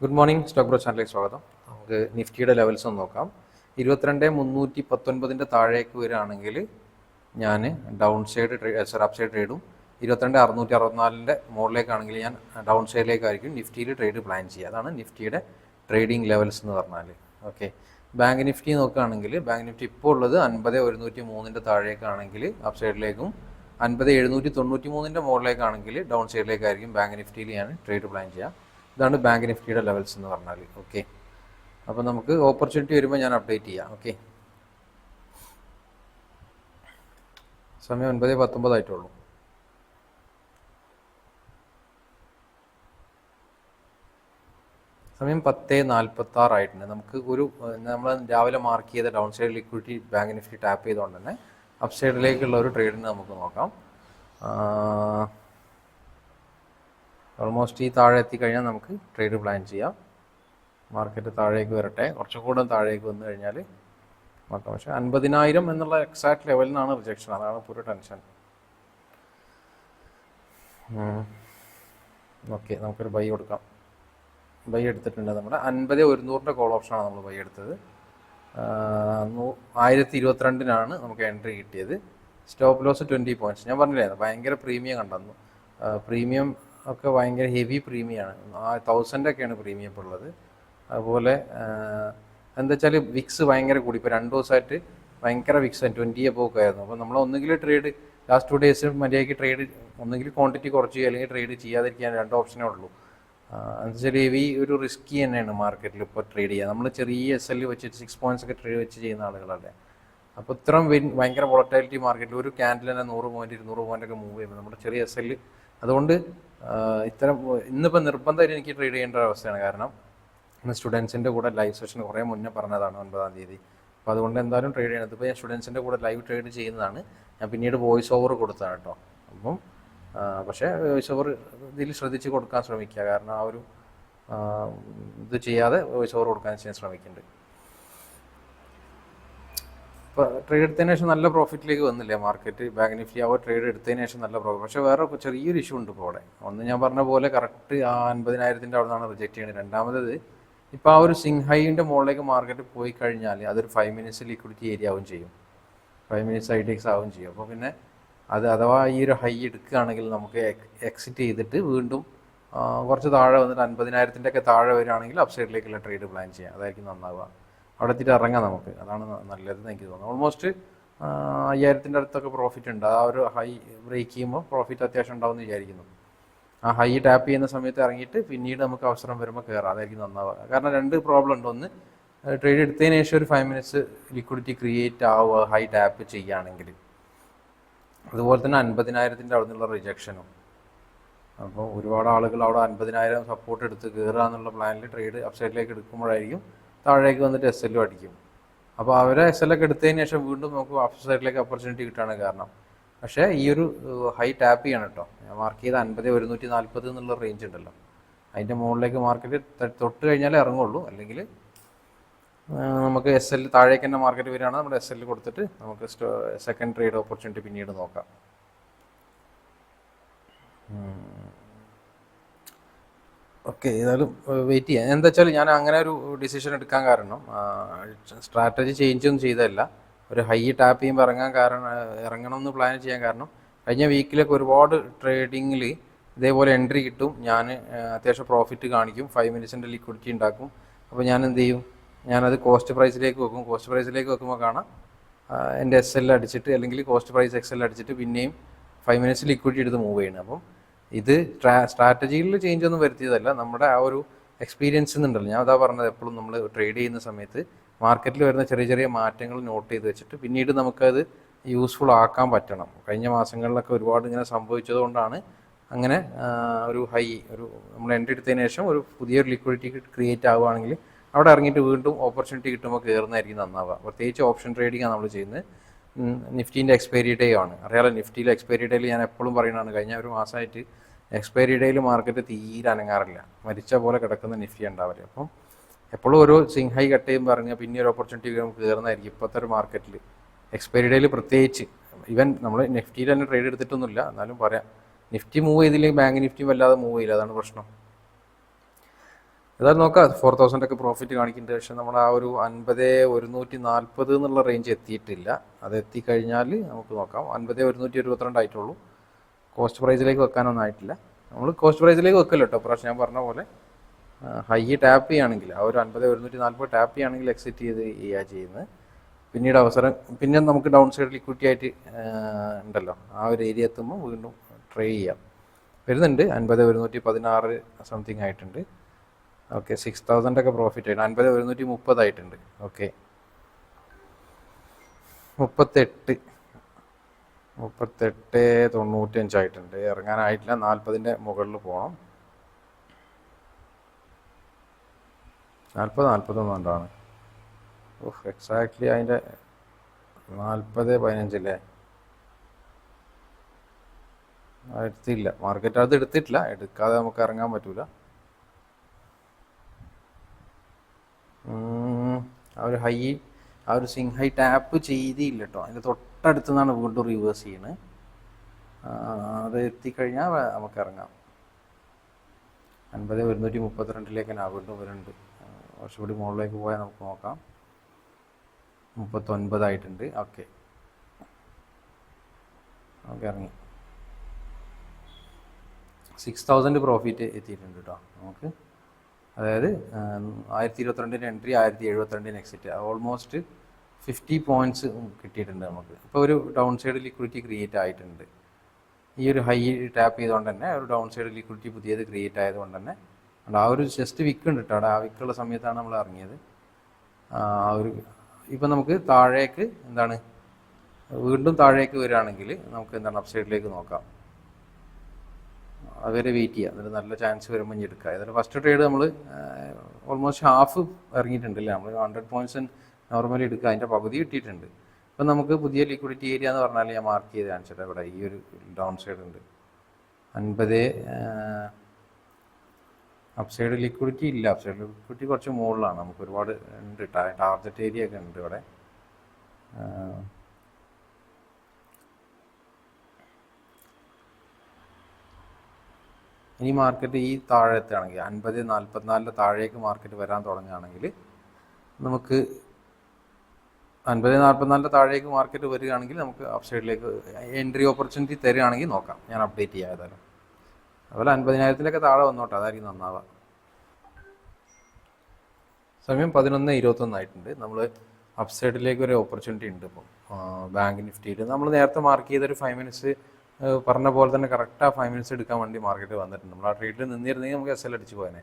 Good morning stock bro ചാനലിലേക്ക് സ്വാഗതം. നമുക്ക് നിഫ്റ്റിയുടെ ലെവൽസ് ഒന്ന് നോക്കാം. 22,319 താഴേക്ക് വരികയാണെങ്കിൽ ഞാൻ ഡൗൺ സൈഡ് അപ്പ് സൈഡ് ട്രേഡും, 22,664 മുകളിലേക്കാണെങ്കിൽ ഞാൻ ഡൗൺ സൈഡിലേക്കായിരിക്കും നിഫ്റ്റിയിൽ ട്രേഡ് പ്ലാൻ ചെയ്യുക. അതാണ് നിഫ്റ്റിയുടെ ട്രേഡിംഗ് ലെവൽസ് എന്ന് പറഞ്ഞാൽ. ഓക്കെ, ബാങ്ക് നിഫ്റ്റി നോക്കുകയാണെങ്കിൽ ബാങ്ക് നിഫ്റ്റി ഇപ്പോൾ ഉള്ളത് 50,103 താഴേക്കാണെങ്കിൽ അപ്പ് സൈഡിലേക്കും, 50,793 മുകളിലേക്കാണെങ്കിൽ ഡൗൺ സൈഡിലേക്കായിരിക്കും ബാങ്ക് നിഫ്റ്റിയിൽ ഞാൻ ട്രേഡ് പ്ലാൻ ചെയ്യുക. ഇതാണ് ബാങ്ക് നിഫ്റ്റിയുടെ ലെവൽസ് എന്ന് പറഞ്ഞാൽ. ഓക്കെ, അപ്പോൾ നമുക്ക് ഓപ്പർച്യൂണിറ്റി വരുമ്പോൾ ഞാൻ അപ്ഡേറ്റ് ചെയ്യാം. ഓക്കെ, സമയം 9:19 ആയിട്ടുള്ളൂ. സമയം 10:46 ആയിട്ടുണ്ട്. നമുക്ക് നമ്മൾ രാവിലെ മാർക്ക് ചെയ്ത down side liquidity bank Nifty tap ചെയ്തുകൊണ്ട് തന്നെ അപ്പ് സൈഡിലേക്കുള്ള ഒരു ട്രേഡിന് നമുക്ക് നോക്കാം. ഓൾമോസ്റ്റ് ഈ താഴെ എത്തിക്കഴിഞ്ഞാൽ നമുക്ക് ട്രേഡ് പ്ലാൻ ചെയ്യാം. മാർക്കറ്റ് താഴേക്ക് വരട്ടെ, കുറച്ചുകൂടെ താഴേക്ക് വന്നു കഴിഞ്ഞാൽ നോക്കാം. പക്ഷേ 50,000 എന്നുള്ള എക്സാക്ട് ലെവലിൽ നിന്നാണ് റിജക്ഷൻ, അതാണ് ഇപ്പോൾ ഒരു ടെൻഷൻ. ഓക്കെ, നമുക്കൊരു ബൈ കൊടുക്കാം. ബൈ എടുത്തിട്ടുണ്ട്. നമ്മുടെ 50,100 കോൾ ഓപ്ഷനാണ് നമ്മൾ ബൈ എടുത്തത്. 1022 നമുക്ക് എൻട്രി കിട്ടിയത്. Stop loss 20 points. ഞാൻ പറഞ്ഞില്ലേ ഭയങ്കര പ്രീമിയം കണ്ടെന്നു. പ്രീമിയം ഒക്കെ ഭയങ്കര ഹെവി പ്രീമിയമാണ്. 1000 ഒക്കെയാണ് പ്രീമിയം ഇപ്പോൾ ഉള്ളത്. അതുപോലെ എന്താ വെച്ചാൽ വിക്സ് ഭയങ്കര കൂടി. ഇപ്പോൾ 2 ദിവസമായിട്ട് ഭയങ്കര വിക്സ് 20 എബോവ് ആയിരുന്നു. അപ്പോൾ നമ്മൾ ഒന്നുകിൽ ട്രേഡ് ലാസ്റ്റ് 2 ഡേയ്സ് മര്യാദയ്ക്ക് ട്രേഡ് ഒന്നുകിൽ ക്വാണ്ടിറ്റി കുറച്ച് ചെയ്യുക, അല്ലെങ്കിൽ ട്രേഡ് ചെയ്യാതിരിക്കാൻ 2 ഓപ്ഷനേ ഉള്ളൂ. എന്താ വെച്ചാൽ ഹെവി ഒരു റിസ്കി തന്നെയാണ് മാർക്കറ്റിൽ ഇപ്പോൾ ട്രേഡ് ചെയ്യുക. നമ്മൾ ചെറിയ SL വെച്ചിട്ട് 6 പോയിന്റ്സ് ഒക്കെ ട്രേഡ് വെച്ച് ചെയ്യുന്ന ആളുകളല്ലേ. അപ്പോൾ ഇത്രയും ഭയങ്കര വോളറ്റാലിറ്റി മാർക്കറ്റിൽ ഒരു ക്യാൻഡിൽ തന്നെ 100 പോയിന്റ് 200 പോയിന്റ് ഒക്കെ മൂവ് ചെയ്യുമ്പോൾ നമ്മുടെ ചെറിയ SL അതുകൊണ്ട് ഇത്തരം ഇന്നിപ്പോൾ നിർബന്ധമായിട്ട് എനിക്ക് ട്രേഡ് ചെയ്യേണ്ട അവസ്ഥയാണ്. കാരണം ഇന്ന് സ്റ്റുഡൻസിൻ്റെ കൂടെ ലൈവ് സെഷൻ കുറേ മുന്നേ പറഞ്ഞതാണ് 9-ാം തീയതി. അപ്പോൾ അതുകൊണ്ട് എന്തായാലും ട്രേഡ് ചെയ്യണത്. ഇപ്പോൾ ഞാൻ സ്റ്റുഡൻസിൻ്റെ കൂടെ ലൈവ് ട്രേഡ് ചെയ്യുന്നതാണ്. ഞാൻ പിന്നീട് വോയിസ് ഓവർ കൊടുത്തതാണ് കേട്ടോ. അപ്പം പക്ഷേ വോയിസ് ഓവർ ഇതിൽ ശ്രദ്ധിച്ച് കൊടുക്കാൻ ശ്രമിക്കുക. കാരണം ആ ഒരു ഇത് ചെയ്യാതെ വോയിസ് ഓവർ കൊടുക്കാൻ ചെയ്യാൻ ശ്രമിക്കുന്നുണ്ട്. ഇപ്പോൾ ട്രേഡ് എടുത്തതിന് ശേഷം നല്ല പ്രോഫിറ്റിലേക്ക് വന്നില്ലേ മാർക്കറ്റ്. ബാങ്ക് നിഫ്റ്റി ആ ട്രേഡ് എടുത്തതിന് ശേഷം നല്ല പ്രോഫിറ്റ്. പക്ഷേ വേറെ ചെറിയൊരു ഇഷ്യൂ ഉണ്ട് ഇപ്പോൾ അവിടെ. ഒന്ന് ഞാൻ പറഞ്ഞ പോലെ കറക്റ്റ് ആ 50,000 അവിടെ നിന്നാണ് റിജക്റ്റ് ചെയ്യുന്നത്. രണ്ടാമത് ഇപ്പോൾ ആ ഒരു സിംഹൈൻ്റെ മുകളിലേക്ക് മാർക്കറ്റ് പോയി കഴിഞ്ഞാൽ അതൊരു 5 മിനിറ്റ്സ് ലിക്വിഡിറ്റി ഏരിയ ആവും ചെയ്യും, 5 മിനിറ്റ്സ് IDX ആവും ചെയ്യും. അപ്പോൾ പിന്നെ അത് അഥവാ ഈ ഒരു ഹൈ എടുക്കുകയാണെങ്കിൽ നമുക്ക് എക്സിറ്റ് ചെയ്തിട്ട് വീണ്ടും കുറച്ച് താഴെ വന്നിട്ട് 50,000 ഒക്കെ താഴെ വരികയാണെങ്കിൽ അപ്പ് സൈഡിലേക്കുള്ള ട്രേഡ് പ്ലാൻ ചെയ്യാം. അതായിരിക്കും നന്നാവുക. അവിടെ എത്തിയിട്ട് ഇറങ്ങാം നമുക്ക്, അതാണ് നല്ലതെന്ന് എനിക്ക് തോന്നുന്നു. ഓൾമോസ്റ്റ് 5,000 അടുത്തൊക്കെ പ്രോഫിറ്റ് ഉണ്ട്. ആ ഒരു ഹൈ ബ്രേക്ക് ചെയ്യുമ്പോൾ പ്രോഫിറ്റ് അത്യാവശ്യം ഉണ്ടാവും എന്ന് വിചാരിക്കുന്നു. ആ ഹൈ ടാപ്പ് ചെയ്യുന്ന സമയത്ത് ഇറങ്ങിയിട്ട് പിന്നീട് നമുക്ക് അവസരം വരുമ്പോൾ കയറാം, അതായിരിക്കും നന്നാവുക. കാരണം 2 പ്രോബ്ലം ഉണ്ട്. ഒന്ന്, ട്രേഡ് എടുത്തതിന് ശേഷം ഒരു 5 മിനിറ്റ്സ് ലിക്വിഡിറ്റി ക്രിയേറ്റ് ആവുക ഹൈ ടാപ്പ് ചെയ്യുകയാണെങ്കിൽ. അതുപോലെ തന്നെ 50,000 അവിടെ നിന്നുള്ള റിജക്ഷനും. അപ്പോൾ ഒരുപാട് ആളുകൾ അവിടെ 50,000 സപ്പോർട്ട് എടുത്ത് കയറുക എന്നുള്ള പ്ലാനിൽ ട്രേഡ് അപ്പ് സൈഡിലേക്ക് എടുക്കുമ്പോഴായിരിക്കും താഴേക്ക് വന്നിട്ട് SL അടിക്കും. അപ്പോൾ അവരെ SL ഒക്കെ എടുത്തതിന് ശേഷം വീണ്ടും നമുക്ക് അപ്പ് സൈഡിലേക്ക് ഓപ്പർച്യൂണിറ്റി കിട്ടുകയാണ് കാരണം. പക്ഷേ ഈ ഒരു ഹൈ ടാപ്പ് ചെയ്യണം കേട്ടോ. ഞാൻ മാർക്ക് ചെയ്ത 50,140 എന്നുള്ള റേഞ്ച് ഉണ്ടല്ലോ, അതിൻ്റെ മുകളിലേക്ക് മാർക്കറ്റ് തൊട്ട് കഴിഞ്ഞാലേ ഇറങ്ങുള്ളൂ. അല്ലെങ്കിൽ നമുക്ക് SL താഴേക്ക് തന്നെ മാർക്കറ്റ് വരികയാണ്, നമ്മുടെ SL കൊടുത്തിട്ട് നമുക്ക് സെക്കൻഡ് ട്രേഡ് ഓപ്പർച്യൂണിറ്റി പിന്നീട് നോക്കാം. ഓക്കെ, ഏതായാലും വെയിറ്റ് ചെയ്യാം. എന്താ വെച്ചാൽ ഞാൻ അങ്ങനെ ഒരു ഡിസിഷൻ എടുക്കാൻ കാരണം സ്ട്രാറ്റജി ചേഞ്ച് ഒന്നും ചെയ്തതല്ല. ഒരു ഹൈ ടാപ്പ് ചെയ്യുമ്പോൾ ഇറങ്ങണം എന്ന് പ്ലാൻ ചെയ്യാൻ കാരണം കഴിഞ്ഞ വീക്കിലൊക്കെ ഒരുപാട് ട്രേഡിങ്ങിൽ ഇതേപോലെ എൻട്രി കിട്ടും. ഞാൻ അത്യാവശ്യം പ്രോഫിറ്റ് കാണിക്കും, 5 മിനിറ്റ്സിൻ്റെ ലിക്വിഡിറ്റി ഉണ്ടാക്കും. അപ്പോൾ ഞാൻ എന്ത് ചെയ്യും, ഞാനത് കോസ്റ്റ് പ്രൈസിലേക്ക് വെക്കും. കോസ്റ്റ് പ്രൈസിലേക്ക് വെക്കുമ്പോൾ കാണാം എൻ്റെ SL അടിച്ചിട്ട് അല്ലെങ്കിൽ കോസ്റ്റ് പ്രൈസ് XL അടിച്ചിട്ട് പിന്നെയും 5 മിനിറ്റ്സ് ലിക്വിഡിറ്റി എടുത്ത് മൂവ് ചെയ്യണം. അപ്പം ഇത് സ്ട്രാറ്റജിയിൽ ചേഞ്ച് ഒന്നും വരുത്തിയതല്ല, നമ്മുടെ ആ ഒരു എക്സ്പീരിയൻസ് എന്നുണ്ടല്ലോ. ഞാൻ അതാ പറഞ്ഞത്, എപ്പോഴും നമ്മൾ ട്രേഡ് ചെയ്യുന്ന സമയത്ത് മാർക്കറ്റിൽ വരുന്ന ചെറിയ ചെറിയ മാറ്റങ്ങൾ നോട്ട് ചെയ്ത് വെച്ചിട്ട് പിന്നീട് നമുക്കത് യൂസ്ഫുൾ ആക്കാൻ പറ്റണം. കഴിഞ്ഞ മാസങ്ങളിലൊക്കെ ഒരുപാട് ഇങ്ങനെ സംഭവിച്ചതുകൊണ്ടാണ് അങ്ങനെ ഒരു നമ്മൾ എൻട്രി എടുത്തതിന് ശേഷം ഒരു പുതിയൊരു ലിക്വിഡിറ്റി ക്രിയേറ്റ് ആവുകയാണെങ്കിൽ അവിടെ ഇറങ്ങിയിട്ട് വീണ്ടും ഓപ്പർച്യൂണിറ്റി കിട്ടുമ്പോൾ കയറുന്നതായിരിക്കും നന്നാവുക. പ്രത്യേകിച്ച് ഓപ്ഷൻ ട്രേഡിംഗ് ആണ് നമ്മൾ ചെയ്യുന്നത്. നിഫ്റ്റീൻ്റെ എക്സ്പയറി ഡേ ആണ്. അറിയാലോ, നിഫ്റ്റിയിലെ എക്സ്പയറി ഡേയിൽ ഞാൻ എപ്പോഴും പറയുന്നതാണ്, കഴിഞ്ഞ ഒരു മാസമായിട്ട് എക്സ്പയറി ഡേയിൽ മാർക്കറ്റ് തീരെ അനങ്ങാറില്ല, മരിച്ച പോലെ കിടക്കുന്ന നിഫ്റ്റി ഉണ്ടാവില്ല. അപ്പം എപ്പോഴും ഒരു സിംഹൈ കട്ട് ചെയ്യുമ്പോൾ ഇറങ്ങിയാൽ പിന്നെ ഒരു ഓപ്പർച്യൂണിറ്റി നമുക്ക് കയറുന്നതായിരിക്കും ഇപ്പോഴത്തെ ഒരു മാർക്കറ്റിൽ. എക്സ്പയറി ഡേയിൽ പ്രത്യേകിച്ച് ഈവൻ നമ്മൾ നിഫ്റ്റിയിൽ തന്നെ ട്രേഡ് എടുത്തിട്ടൊന്നുമില്ല, എന്നാലും പറയാം, നിഫ്റ്റി മൂവ് ചെയ്തില്ലെങ്കിൽ ബാങ്ക് നിഫ്റ്റി വല്ലാതെ മൂവ് ചെയ്യില്ല, അതാണ് പ്രശ്നം. ഏതായാലും നോക്കാം 4000 ഒക്കെ പ്രോഫിറ്റ് കാണിക്കുന്നുണ്ട്. പക്ഷേ നമ്മൾ ആ ഒരു 50,140 എന്നുള്ള റേഞ്ച് എത്തിയിട്ടില്ല. അത് എത്തിക്കഴിഞ്ഞാൽ നമുക്ക് നോക്കാം. 50,122 ആയിട്ടുള്ളൂ. കോസ്റ്റ് പ്രൈസിലേക്ക് വെക്കാനൊന്നും ആയിട്ടില്ല. നമ്മൾ കോസ്റ്റ് പ്രൈസിലേക്ക് വെക്കല്ലോ കേട്ടോ. പ്രാവശ്യം ഞാൻ പറഞ്ഞ പോലെ ഹൈ ടാപ്പ് ചെയ്യുകയാണെങ്കിൽ ആ ഒരു 50,140 ടാപ്പ് ചെയ്യുകയാണെങ്കിൽ എക്സിറ്റ് ചെയ്യുക ചെയ്യുന്നത്. പിന്നീട് പിന്നെ നമുക്ക് ഡൗൺ സൈഡ് ലിക്വിഡിറ്റി ആയിട്ട് ഉണ്ടല്ലോ, ആ ഒരു ഏരിയ എത്തുമ്പോൾ വീണ്ടും ട്രൈ ചെയ്യാം. വരുന്നുണ്ട് 50,116 സംതിങ് ആയിട്ടുണ്ട്. ഓക്കെ, 6,000 ഒക്കെ പ്രോഫിറ്റ് ആയിട്ട് 50,130 ആയിട്ടുണ്ട്. ഓക്കെ, 38,95 ആയിട്ടുണ്ട്. ഇറങ്ങാനായിട്ടില്ല, 40ൻ്റെ മുകളിൽ പോകണം. 41 കൊണ്ടാണ് എക്സാക്ട്ലി അതിൻ്റെ 40-15 അല്ലേ? എടുത്തില്ല, മാർക്കറ്റ് അത് എടുത്തിട്ടില്ല. എടുക്കാതെ നമുക്ക് ഇറങ്ങാൻ പറ്റൂല. ആ ഒരു സ്വിങ് ഹൈ ടാപ്പ് ചെയ്തില്ല കേട്ടോ. അതിൻ്റെ തൊട്ടടുത്ത് നിന്നാണ് വീണ്ടും റിവേഴ്സ് ചെയ്യുന്നത്. അത് എത്തിക്കഴിഞ്ഞാൽ നമുക്ക് ഇറങ്ങാം. 50,132 തന്നെ വീണ്ടും വരുന്നുണ്ട്. കുറച്ചുകൂടി മുകളിലേക്ക് പോയാൽ നമുക്ക് നോക്കാം. 39 ആയിട്ടുണ്ട്. ഓക്കെ, ഇറങ്ങി 6,000 പ്രോഫിറ്റ് എത്തിയിട്ടുണ്ട് കേട്ടോ നമുക്ക്. അതായത് 1022 എൻട്രി, 1072 എക്സിറ്റ്, ഓൾമോസ്റ്റ് 50 പോയിൻറ്റ്സ് കിട്ടിയിട്ടുണ്ട് നമുക്ക്. ഇപ്പോൾ ഒരു ഡൗൺ സൈഡ് ലിക്വിഡിറ്റി ക്രിയേറ്റ് ആയിട്ടുണ്ട്. ഈ ഒരു ഹൈ ടാപ്പ് ചെയ്തുകൊണ്ട് തന്നെ ഒരു ഡൗൺ സൈഡ് ലിക്വിഡിറ്റി പുതിയത് ക്രിയേറ്റ് ആയതുകൊണ്ട് തന്നെ ആ ഒരു ജസ്റ്റ് വിക്ക് ഉണ്ട് കേട്ടോ. അവിടെ ആ വിക്കുള്ള സമയത്താണ് നമ്മൾ ഇറങ്ങിയത്. ഇപ്പം നമുക്ക് താഴേക്ക് വീണ്ടും താഴേക്ക് വരികയാണെങ്കിൽ നമുക്ക് അപ്സൈഡിലേക്ക് നോക്കാം. അതുവരെ വെയിറ്റ് ചെയ്യുക. എന്നിട്ട് നല്ല ചാൻസ് വരുമ്പോൾ ഇനി എടുക്കുക. ഏതായാലും ഫസ്റ്റ് ട്രേഡ് നമ്മൾ ഓൾമോസ്റ്റ് ഹാഫ് ഇറങ്ങിയിട്ടുണ്ടല്ലേ. നമ്മൾ 100 പോയിൻറ്റ്സ് നോർമലി എടുക്കുക, അതിൻ്റെ പകുതി കിട്ടിയിട്ടുണ്ട്. ഇപ്പം നമുക്ക് പുതിയ ലിക്വിഡിറ്റി ഏരിയ എന്ന് പറഞ്ഞാൽ ഞാൻ മാർക്ക് ചെയ്ത് കാണിച്ചിട്ട് ഇവിടെ ഈ ഒരു ഡൗൺ സൈഡ് ഉണ്ട് 50. അപ്സൈഡ് ലിക്വിഡിറ്റി ഇല്ല, അപ്സൈഡ് ലിക്വിഡിറ്റി കുറച്ച് മുകളിലാണ്. നമുക്ക് ഒരുപാട് ഉണ്ട്, ടാർഗറ്റ് ഏരിയ ഒക്കെ ഉണ്ട് ഇവിടെ. ഇനി മാർക്കറ്റ് ഈ താഴെത്താണെങ്കിൽ 50-44 താഴേക്ക് മാർക്കറ്റ് വരാൻ തുടങ്ങുകയാണെങ്കിൽ നമുക്ക് 50-44 താഴേക്ക് മാർക്കറ്റ് വരികയാണെങ്കിൽ നമുക്ക് അപ്സൈഡിലേക്ക് എൻട്രി ഓപ്പർച്യൂണിറ്റി തരികയാണെങ്കിൽ നോക്കാം. ഞാൻ അപ്ഡേറ്റ് ചെയ്യാം ഏതായാലും. അതുപോലെ 50,000 താഴെ വന്നോട്ടെ, അതായിരിക്കും നന്നാവുക. സമയം 11:21 ആയിട്ടുണ്ട്. നമ്മൾ അപ്സൈഡിലേക്ക് ഒരു ഓപ്പർച്യൂണിറ്റി ഉണ്ട് ഇപ്പോൾ ബാങ്ക് നിഫ്റ്റിയിൽ. നമ്മൾ നേരത്തെ മാർക്ക് ചെയ്തൊരു 5 മിനിറ്റ്സ് പറഞ്ഞ പോലെ തന്നെ കറക്റ്റ് ആ 5 മിനിറ്റ്സ് എടുക്കാൻ വേണ്ടി മാർക്കറ്റ് വന്നിട്ടുണ്ട്. നമ്മൾ ആ ട്രേഡിൽ നിന്നിരുന്നെങ്കിൽ നമുക്ക് SL അടിച്ച് പോകാനെ.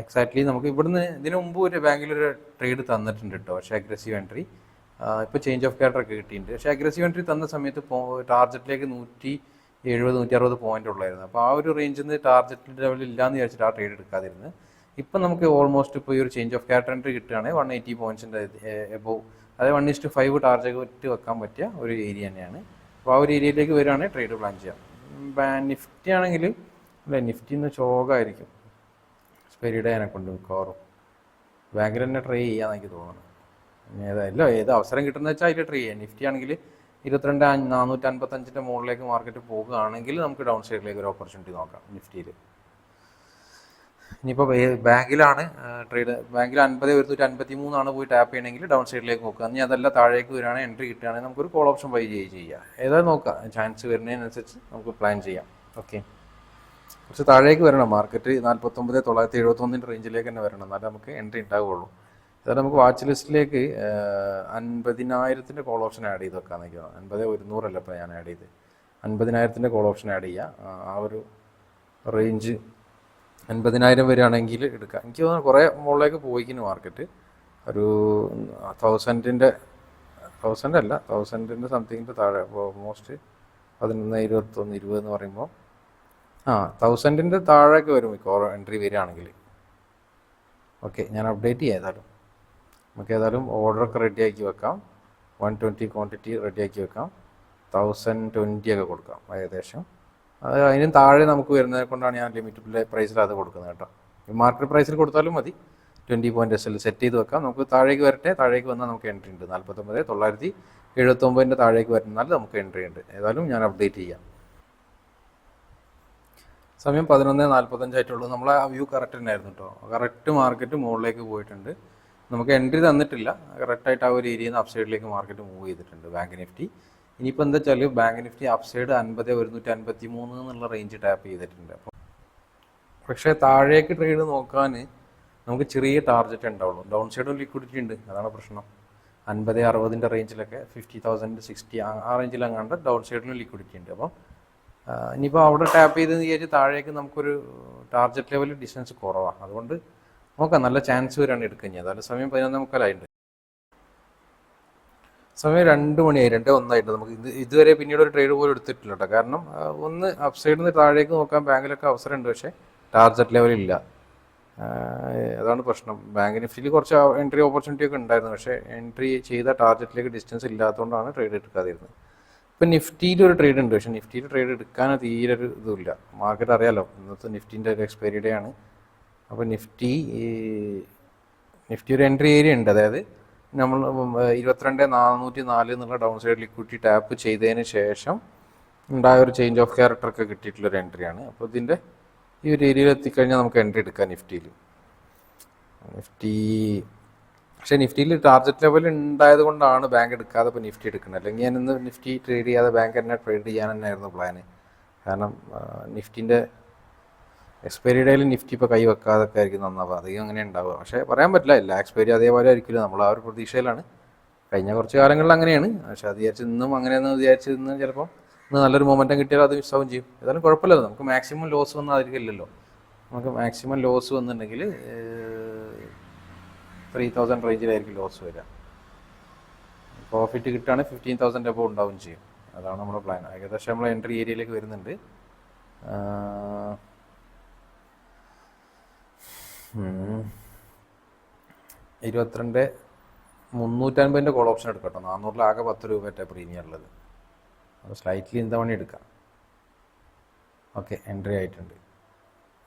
എക്സാക്ട്ലി നമുക്ക് ഇവിടുന്ന് ഇതിനു മുമ്പ് ഒരു ബാങ്കിലൊരു ട്രേഡ് തന്നിട്ടുണ്ട് കേട്ടോ. പക്ഷേ അഗ്രസീവ് എൻട്രി, ഇപ്പോൾ ചേഞ്ച് ഓഫ് ക്യാരക്ടറൊക്കെ കിട്ടിയിട്ടുണ്ട്. പക്ഷേ അഗ്രസീവ് എൻട്രി തന്ന സമയത്ത് ടാർഗറ്റിലേക്ക് 170-160 പോയിന്റ് ഉള്ളായിരുന്നു. അപ്പോൾ ആ ഒരു റേഞ്ചിൽ നിന്ന് ടാർഗറ്റ് ലെവലിൽ ഇല്ലയെന്ന് വിചാരിച്ചിട്ട് ആ ട്രേഡ് എടുക്കാതിരുന്നത്. ഇപ്പം നമുക്ക് ഓൾമോസ്റ്റ് ഇപ്പോൾ ഈ ഒരു ചേഞ്ച് ഓഫ് ക്യാരക്ടർ എൻട്രി കിട്ടുകയാണെങ്കിൽ 180 പോയിൻറ്റ്സിൻ്റെ എബോവ്, അതായത് 1:5 ടാർഗറ്റ് വെക്കാൻ പറ്റിയ ഒരു ഏരിയ തന്നെയാണ്. അപ്പോൾ ആ ഒരു ഏരിയയിലേക്ക് വരികയാണെങ്കിൽ ട്രേഡ് പ്ലാൻ ചെയ്യാം. നിഫ്റ്റി ആണെങ്കിൽ അല്ലേ, നിഫ്റ്റി ഇന്ന് ചോഗായിരിക്കും. സ്പെരിയുടെ അതിനെ കൊണ്ട് മിക്കവാറും ബാങ്കിൽ തന്നെ ട്രൈ ചെയ്യാമെന്ന് എനിക്ക് തോന്നുന്നു. ഏത് അവസരം കിട്ടുന്നത് വെച്ചാൽ അതിൽ ട്രൈ ചെയ്യാം. നിഫ്റ്റി ആണെങ്കിൽ 22,455 മുകളിലേക്ക് മാർക്കറ്റ് പോകുകയാണെങ്കിൽ നമുക്ക് ഡൗൺ സൈഡിലേക്ക് ഒരു ഓപ്പർച്യൂണിറ്റി നോക്കാം നിഫ്റ്റിയിൽ. ഇനിയിപ്പോൾ ബാങ്കിലാണ് ട്രേഡ്, ബാങ്കിൽ 50,153 പോയി ടാപ്പ് ചെയ്യണമെങ്കിൽ ഡൗൺ സൈഡിലേക്ക് നോക്കുക. ഇനി അതല്ല താഴേക്ക് വരികയാണെങ്കിൽ എൻട്രി കിട്ടുകയാണെങ്കിൽ നമുക്കൊരു കോൾ ഓപ്ഷൻ ബൈ ചെയ്യുക. ഏതായാലും നോക്കാം, ചാൻസ് വരുന്നതിനനുസരിച്ച് നമുക്ക് പ്ലാൻ ചെയ്യാം. ഓക്കെ, കുറച്ച് താഴേക്ക് വരണം മാർക്കറ്റ്, 49,971 റേഞ്ചിലേക്ക് തന്നെ വരണം, എന്നാലും നമുക്ക് എൻട്രി ഉണ്ടാവുകയുള്ളൂ. അതായത് നമുക്ക് വാച്ച് ലിസ്റ്റിലേക്ക് 50,000 കോൾ ഓപ്ഷൻ ആഡ് ചെയ്ത് വെക്കാൻ നിൽക്കുക. 50,100 ഇപ്പോൾ ഞാൻ ആഡ് ചെയ്ത് 50,000 കോൾ ഓപ്ഷൻ ആഡ് ചെയ്യുക. ആ ഒരു റേഞ്ച് 50,000 വരികയാണെങ്കിൽ എടുക്കാം. എനിക്ക് തോന്നുന്നു കുറേ മുകളിലേക്ക് പോയിക്കുന്നു മാർക്കറ്റ്. ഒരു 1,000 സംതിങ്ങിൻ്റെ താഴെ, ഓൾമോസ്റ്റ് 11,21-20 എന്ന് പറയുമ്പോൾ 1,000 താഴേക്ക് വരും ഇപ്പോൾ എൻട്രി വരികയാണെങ്കിൽ. ഓക്കെ, ഞാൻ അപ്ഡേറ്റ് ചെയ്യാം. നമുക്ക് ഏതായാലും ഓർഡറൊക്കെ റെഡിയാക്കി വെക്കാം. 120 ക്വാണ്ടിറ്റി റെഡിയാക്കി വെക്കാം. 1,020 ഒക്കെ കൊടുക്കാം ഏകദേശം. അതിനും താഴെ നമുക്ക് വരുന്നത് കൊണ്ടാണ് ഞാൻ ലിമിറ്റഡ് പ്രൈസിൽ അത് കൊടുക്കുന്നത് കേട്ടോ. മാർക്കറ്റ് പ്രൈസിൽ കൊടുത്താലും മതി. 20 പോയിന്റ് SL സെറ്റ് ചെയ്ത് വെക്കാം. നമുക്ക് താഴേക്ക് വരട്ടെ, താഴേക്ക് വന്നാൽ നമുക്ക് എൻട്രി ഉണ്ട്. 49,979 താഴേക്ക് വരുന്നാൽ നമുക്ക് എൻട്രി ഉണ്ട്. ഏതായാലും ഞാൻ അപ്ഡേറ്റ് ചെയ്യാം. സമയം 11:45 നമ്മളെ വ്യൂ കറക്റ്റ് തന്നെയായിരുന്നു കേട്ടോ. കറക്റ്റ് മാർക്കറ്റ് മുകളിലേക്ക് പോയിട്ടുണ്ട്. നമുക്ക് എൻട്രി തന്നിട്ടില്ല. കറക്റ്റായിട്ട് ആ ഒരു ഏരിയയിൽ നിന്ന് അപ്സൈഡിലേക്ക് മാർക്കറ്റ് മൂവ് ചെയ്തിട്ടുണ്ട് ബാങ്ക് നിഫ്റ്റി. ഇനിയിപ്പോൾ എന്താ വെച്ചാൽ ബാങ്ക് നിഫ്റ്റി അപ്സൈഡ് 50,153 എന്നുള്ള റേഞ്ച് ടാപ്പ് ചെയ്തിട്ടുണ്ട്. അപ്പോൾ പക്ഷേ താഴേക്ക് ട്രേഡ് നോക്കാൻ നമുക്ക് ചെറിയ ടാർഗറ്റ് ഉണ്ടാവുള്ളൂ. ഡൗൺ സൈഡും ലിക്വിഡിറ്റി ഉണ്ട്, അതാണ് പ്രശ്നം. 50-60 റേഞ്ചിലൊക്കെ 50,000 60 ആ റേഞ്ചിലങ്ങാണ്ട് ഡൗൺ സൈഡിലും ലിക്വിഡിറ്റി ഉണ്ട്. അപ്പം ഇനിയിപ്പോൾ അവിടെ ടാപ്പ് ചെയ്തെന്ന് വിചാരിച്ച് താഴേക്ക് നമുക്കൊരു ടാർഗറ്റ് ലെവലിൽ ഡിസ്റ്റൻസ് കുറവാണ്. അതുകൊണ്ട് നോക്കാം, നല്ല ചാൻസ് വരാണ് എടുക്കുന്നത്. അതായത് സമയം 11:45. സമയം 2 മണിയായി, 2:01 നമുക്ക് ഇതുവരെ പിന്നീട് ഒരു ട്രേഡ് പോലും എടുത്തിട്ടില്ല കേട്ടോ. കാരണം ഒന്ന് അപ്സൈഡിൽ നിന്ന് താഴേക്ക് നോക്കാൻ ബാങ്കിലൊക്കെ അവസരമുണ്ട്, പക്ഷേ ടാർഗറ്റ് ലെവലില്ല. അതാണ് പ്രശ്നം. ബാങ്ക് നിഫ്റ്റിയിൽ കുറച്ച് എൻട്രി ഓപ്പർച്യൂണിറ്റി ഒക്കെ ഉണ്ടായിരുന്നു, പക്ഷേ എൻട്രി ചെയ്ത ടാർഗറ്റിലേക്ക് ഡിസ്റ്റൻസ് ഇല്ലാത്തതുകൊണ്ടാണ് ട്രേഡ് എടുക്കാതിരുന്നത്. ഇപ്പം നിഫ്റ്റിയിൽ ഒരു ട്രേഡ് ഉണ്ട്, പക്ഷേ നിഫ്റ്റിയിൽ ട്രേഡ് എടുക്കാൻ തീരെ ഒരു ഇതുമില്ല. മാർക്കറ്റ് അറിയാലോ, ഇന്നത്തെ നിഫ്റ്റീൻ്റെ ഒരു എക്സ്പയറി ഡേ ആണ്. അപ്പോൾ നിഫ്റ്റി ഒരു എൻട്രി ഏരിയ ഉണ്ട്. അതായത് നമ്മൾ 22,404 എന്നുള്ള ഡൗൺ സൈഡ് ലിക്വിഡിറ്റി ടാപ്പ് ചെയ്തതിന് ശേഷം ഉണ്ടായ ഒരു ചേഞ്ച് ഓഫ് ക്യാരക്ടറൊക്കെ കിട്ടിയിട്ടുള്ളൊരു എൻട്രിയാണ്. അപ്പോൾ ഇതിൻ്റെ ഈ ഒരു ഏരിയയിൽ എത്തിക്കഴിഞ്ഞാൽ നമുക്ക് എൻട്രി എടുക്കാം നിഫ്റ്റിയിൽ. പക്ഷേ നിഫ്റ്റിയിൽ ടാർഗറ്റ് ലെവൽ ഉണ്ടായത് കൊണ്ടാണ് ബാങ്ക് എടുക്കാതെ ഇപ്പോൾ നിഫ്റ്റി എടുക്കുന്നത്. അല്ലെങ്കിൽ ഞാൻ ഇന്ന് നിഫ്റ്റി ട്രേഡ് ചെയ്യാതെ ബാങ്ക് തന്നെ ട്രേഡ് ചെയ്യാൻ തന്നെയായിരുന്നു പ്ലാന്. കാരണം നിഫ്റ്റിൻ്റെ എക്സ്പയറി ഡേയിൽ നിഫ്റ്റി ഇപ്പോൾ കൈ വെക്കാതൊക്കെ ആയിരിക്കും നന്നാവുക, അധികം അങ്ങനെ ഉണ്ടാവുക. പക്ഷേ പറയാൻ പറ്റില്ല, എല്ലാ എക്സ്പയറി അതേപോലെ ആയിരിക്കില്ല. നമ്മൾ ആ ഒരു പ്രതീക്ഷയിലാണ്. കഴിഞ്ഞ കുറച്ച് കാലങ്ങളിൽ അങ്ങനെയാണ്. പക്ഷേ അത് വിചാരിച്ച് ഇന്നും അങ്ങനെയെന്ന് വിചാരിച്ച് ഇന്ന് ചിലപ്പോൾ ഇന്ന് നല്ലൊരു മൊമെൻറ്റം കിട്ടിയാൽ അത് മിസ്സാവും ചെയ്യും. ഏതായാലും കുഴപ്പമില്ല, നമുക്ക് മാക്സിമം ലോസ് വന്നാതിരിക്കില്ലല്ലോ. നമുക്ക് മാക്സിമം ലോസ് വന്നിട്ടുണ്ടെങ്കിൽ 3,000 റേഞ്ചിലായിരിക്കും ലോസ് വരിക. പ്രോഫിറ്റ് കിട്ടുകയാണെങ്കിൽ 15,000 എബോവ് ഉണ്ടാവും ചെയ്യും. അതാണ് നമ്മുടെ പ്ലാൻ. ഏകദേശം നമ്മൾ എൻട്രി ഏരിയയിലേക്ക് വരുന്നുണ്ട്. 22,350 കോൾ ഓപ്ഷൻ എടുക്കാം കേട്ടോ. 400 ആകെ 10 രൂപ പ്രീമിയം ഉള്ളത്. അപ്പോൾ സ്ലൈറ്റ്ലി എന്താ പണി എടുക്കാം. ഓക്കെ, എൻട്രി ആയിട്ടുണ്ട്.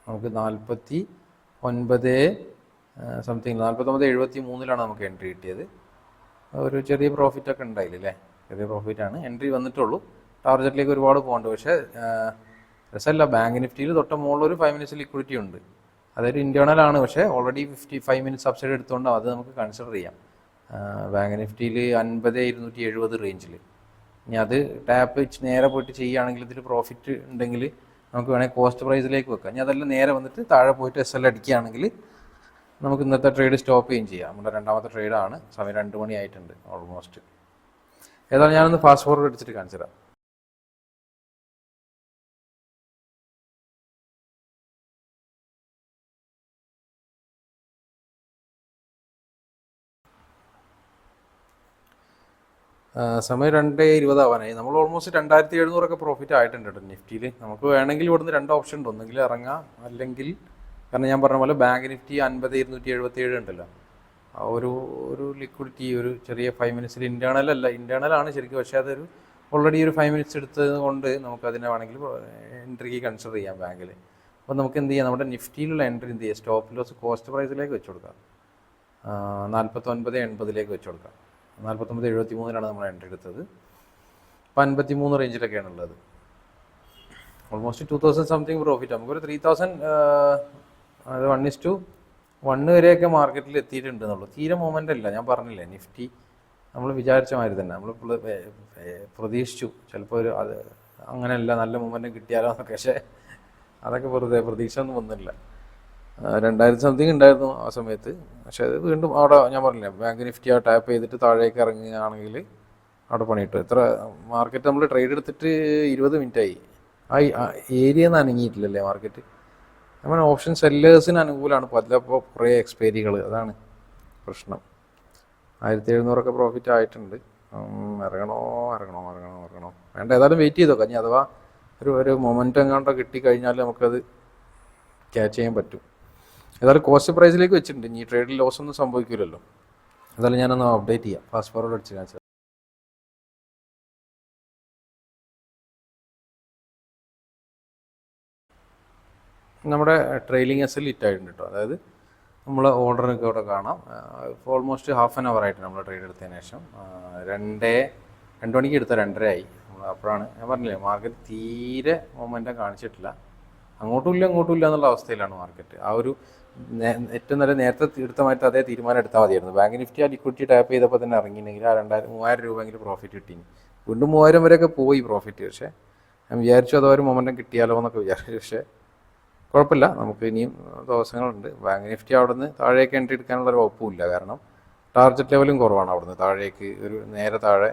നമുക്ക് 49 സംതിങ് 49.73 നമുക്ക് എൻട്രി കിട്ടിയത്. ഒരു ചെറിയ പ്രോഫിറ്റൊക്കെ ഉണ്ടായില്ലേ, ചെറിയ പ്രോഫിറ്റാണ്. എൻട്രി വന്നിട്ടുള്ളൂ. ടാർഗറ്റിലേക്ക് ഒരുപാട് പോകണ്ട്. പക്ഷേ രസമല്ല, ബാങ്ക് നിഫ്റ്റിയിൽ തൊട്ട് മുകളിലൊരു 5 മിനിറ്റ്സ് ലിക്വിഡിറ്റി ഉണ്ട്. അതൊരു ഇൻറ്റേർണൽ ആണ്, പക്ഷേ ഓൾറെഡി 55 മിനിറ്റ്സ് സബ്സിഡി എടുത്തുകൊണ്ട് അത് നമുക്ക് കൺസിഡർ ചെയ്യാം. ബാങ്ക് നിഫ്റ്റിയിൽ 50,270 റേഞ്ചിൽ. ഇനി അത് ടാപ്പ് നേരെ പോയിട്ട് ചെയ്യുകയാണെങ്കിൽ ഇതിൽ പ്രോഫിറ്റ് ഉണ്ടെങ്കിൽ നമുക്ക് വേണമെങ്കിൽ കോസ്റ്റ് പ്രൈസിലേക്ക് വെക്കാം. ഇനി അതെല്ലാം നേരെ വന്നിട്ട് താഴെ പോയിട്ട് SL അടിക്കുകയാണെങ്കിൽ നമുക്ക് ഇന്നത്തെ ട്രേഡ് സ്റ്റോപ്പ് ചെയ്യുകയും ചെയ്യാം. നമ്മുടെ രണ്ടാമത്തെ ട്രേഡാണ്. സമയം 2 മണി ആയിട്ടുണ്ട് ഓൾമോസ്റ്റ്. ഏതായാലും ഞാനൊന്ന് ഫാസ്റ്റ് ഫോർവേഡ് അടിച്ചിട്ട് കാണിച്ചു തരാം. സമയം 2:20 ആവാനായി. നമ്മൾ ഓൾമോസ്റ്റ് 2,700 പ്രോഫിറ്റ് ആയിട്ടുണ്ട് കേട്ടോ നിഫ്റ്റിയിൽ. നമുക്ക് വേണമെങ്കിൽ ഇവിടുന്ന് 2 ഓപ്ഷൻ ഉണ്ട്. ഒന്നെങ്കിൽ ഇറങ്ങാം, അല്ലെങ്കിൽ കാരണം ഞാൻ പറഞ്ഞ പോലെ ബാങ്ക് നിഫ്റ്റി 50,277 ഉണ്ടല്ലോ, ആ ഒരു ലിക്വിഡിറ്റി ഒരു ചെറിയ 5 മിനിറ്റ്സിൽ ഇൻറ്റേർണൽ ആണ് ശരിക്കും. പക്ഷേ അതൊരു ഓൾറെഡി ഒരു 5 മിനിറ്റ്സ് എടുത്തത് കൊണ്ട് നമുക്ക് അതിനെ വേണമെങ്കിൽ എൻട്രിക്ക് കൺസിഡർ ചെയ്യാം ബാങ്കിൽ. അപ്പോൾ നമുക്ക് എന്ത് ചെയ്യാം, നമ്മുടെ നിഫ്റ്റിയിലുള്ള എൻട്രി എന്ത് ചെയ്യുക, സ്റ്റോപ്പ് ലോസ് കോസ്റ്റ് പ്രൈസിലേക്ക് വെച്ച് കൊടുക്കാം. 49.80 വെച്ച് കൊടുക്കാം. 49.73 നമ്മൾ എൻട്രി എടുത്തത്. ഇപ്പോൾ 53 റേഞ്ചിലൊക്കെയാണ് ഉള്ളത്. Almost 2,000 something profit. നമുക്കൊരു 3,000 അത് 1:1 വരെയൊക്കെ മാർക്കറ്റിൽ എത്തിയിട്ടുണ്ട് എന്നുള്ളൂ. തീരെ മൂവ്മെൻ്റ് അല്ല. ഞാൻ പറഞ്ഞില്ലേ, നിഫ്റ്റി നമ്മൾ വിചാരിച്ച മാതിരി തന്നെ നമ്മൾ പ്രതീക്ഷിച്ചു ചിലപ്പോൾ അത് അങ്ങനെയല്ല, നല്ല മൂവ്മെൻറ്റും കിട്ടിയാലോ എന്നൊക്കെ. പക്ഷേ അതൊക്കെ വെറുതെ, പ്രതീക്ഷ ഒന്നും വന്നില്ല. 2,000 സംതിങ് ഉണ്ടായിരുന്നു ആ സമയത്ത്. പക്ഷേ അത് വീണ്ടും അവിടെ ഞാൻ പറഞ്ഞില്ലേ, ബാങ്ക് നിഫ്റ്റി ആ ടാപ്പ് ചെയ്തിട്ട് താഴേക്ക് ഇറങ്ങുകയാണെങ്കിൽ അവിടെ പണിയിട്ടു. എത്ര മാർക്കറ്റ് നമ്മൾ ട്രേഡ് എടുത്തിട്ട് 20 മിനിറ്റായി. ആ ഏരിയ ഒന്നും അനങ്ങിയിട്ടില്ലല്ലേ മാർക്കറ്റ്. അങ്ങനെ ഓപ്ഷൻ സെല്ലേഴ്സിന് അനുകൂലമാണ് പലപ്പോൾ കുറേ എക്സ്പയറികൾ. അതാണ് പ്രശ്നം. 1,700 പ്രോഫിറ്റ് ആയിട്ടുണ്ട്. ഇറങ്ങണോ വേണ്ട, ഏതായാലും വെയിറ്റ് ചെയ്തോ. ഇനി അഥവാ ഒരു മൊമെൻറ്റം എങ്ങാണ്ടോ കിട്ടിക്കഴിഞ്ഞാൽ നമുക്കത് ക്യാച്ച് ചെയ്യാൻ പറ്റും. ഏതായാലും കോസ്റ്റ് പ്രൈസിലേക്ക് വെച്ചിട്ടുണ്ട്. ഇനി ട്രേഡിൽ ലോസ് ഒന്നും സംഭവിക്കില്ലല്ലോ. ഏതായാലും ഞാനൊന്ന് അപ്ഡേറ്റ് ചെയ്യാം. ഫാസ്റ്റ് ഫോർവേഡ് അടിച്ച് കാണിച്ചത്. നമ്മുടെ ട്രെയിലിംഗ് SL ഹിറ്റ് ആയിട്ടുണ്ട് കേട്ടോ. അതായത് നമ്മൾ ഓർഡറൊക്കെ ഇവിടെ കാണാം. ഓൾമോസ്റ്റ് ഹാഫ് ആൻ അവർ ആയിട്ട് നമ്മൾ ട്രേഡ് എടുത്തതിന് ശേഷം 2 മണിക്ക് എടുത്ത 2:30 ആയി. അപ്പോഴാണ് ഞാൻ പറഞ്ഞില്ലേ, മാർക്കറ്റ് തീരെ മൊമെൻറ്റം കാണിച്ചിട്ടില്ല. അങ്ങോട്ടും ഇല്ല എന്നുള്ള അവസ്ഥയിലാണ് മാർക്കറ്റ്. ആ ഒരു ഏറ്റവും നല്ല നേരത്തെ എടുത്ത മാറ്റി അതേ തീരുമാനം എടുത്താൽ മതിയായിരുന്നു. ബാങ്ക് നിഫ്റ്റി ആ ലിക്വിഡിറ്റി ടാപ്പ് ചെയ്തപ്പോൾ തന്നെ ഇറങ്ങിയിട്ടുണ്ടെങ്കിൽ ആ 3000 രൂപയെങ്കിലും പ്രോഫിറ്റ് കിട്ടി. വീണ്ടും 3000 വരെയൊക്കെ പോയി പ്രോഫിറ്റ്. പക്ഷേ ഞാൻ വിചാരിച്ചു അതൊരു മൊമെൻറ്റം കിട്ടിയാലോ എന്നൊക്കെ വിചാരിച്ചു. പക്ഷേ കുഴപ്പമില്ല, നമുക്ക് ഇനിയും ദിവസങ്ങളുണ്ട്. ബാങ്ക് നിഫ്റ്റി അവിടെ നിന്ന് താഴേക്ക് എൻട്രി എടുക്കാനുള്ള ഒരു വകുപ്പുമില്ല. കാരണം ടാർഗറ്റ് ലെവലും കുറവാണ്. അവിടുന്ന് താഴേക്ക് ഒരു നേരെ താഴെ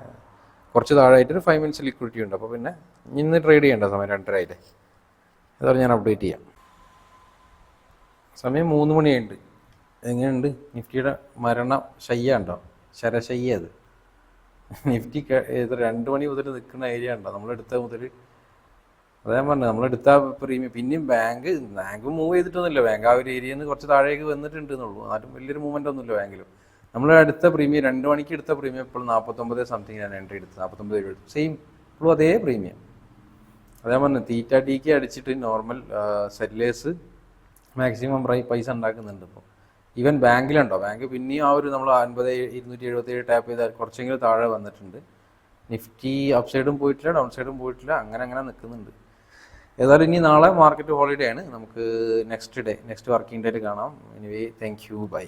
കുറച്ച് താഴെയായിട്ട് ഒരു 5 മിനിറ്റ്സ് ലിക്വിഡിറ്റി ഉണ്ട്. അപ്പോൾ പിന്നെ ഇന്ന് ട്രേഡ് ചെയ്യേണ്ട സമയം 2:30 അതാണ് ഞാൻ അപ്ഡേറ്റ് ചെയ്യാം. സമയം 3 മണിയുണ്ട്. എങ്ങനെയുണ്ട് നിഫ്റ്റിയുടെ ശയ്യ ഉണ്ടോ? ശരശയ്യ അത്. നിഫ്റ്റി ഇത് 2 മണി മുതൽ നിൽക്കുന്ന ഏരിയ ഉണ്ടോ? നമ്മളെടുത്ത മുതൽ അതാ ഞാൻ പറഞ്ഞത്, നമ്മളെടുത്ത പ്രീമിയം. പിന്നെയും ബാങ്ക് മൂവ് ചെയ്തിട്ടൊന്നുമില്ല. ബാങ്ക് ആ ഒരു ഏരിയയിൽ നിന്ന് കുറച്ച് താഴേക്ക് വന്നിട്ടുണ്ട് എന്നുള്ളൂ. ആരും വലിയൊരു മൂവ്മെൻ്റ് ഒന്നുമില്ല ബാങ്കിലും. നമ്മൾ അടുത്ത പ്രീമിയം 2 മണിക്ക് എടുത്ത പ്രീമിയം ഇപ്പോഴും 49 സംതിങ് ഞാൻ എൻട്രി എടുത്ത് 49 രൂപ സെയിം ഇപ്പോഴും അതേ പ്രീമിയം. അതേ പറഞ്ഞത് തീറ്റ ടിക്ക് അടിച്ചിട്ട് നോർമൽ സെല്ലേഴ്സ് മാക്സിമം പൈസ ഉണ്ടാക്കുന്നുണ്ട് ഇപ്പോൾ. ഈവൻ ബാങ്കിലുണ്ടോ, ബാങ്ക് പിന്നെയും ആ ഒരു നമ്മൾ 50,277 ടാപ്പ് ചെയ്താൽ കുറച്ചെങ്കിലും താഴെ വന്നിട്ടുണ്ട്. നിഫ്റ്റി അപ്പ് സൈഡും പോയിട്ടില്ല ഡൗൺ സൈഡും പോയിട്ടില്ല, അങ്ങനെ നിൽക്കുന്നുണ്ട്. ഏതായാലും ഇനി നാളെ മാർക്കറ്റ് ഹോളിഡേ ആണ്. നമുക്ക് നെക്സ്റ്റ് വർക്കിംഗ് ഡേയിൽ കാണാം. Anyway thank you, by.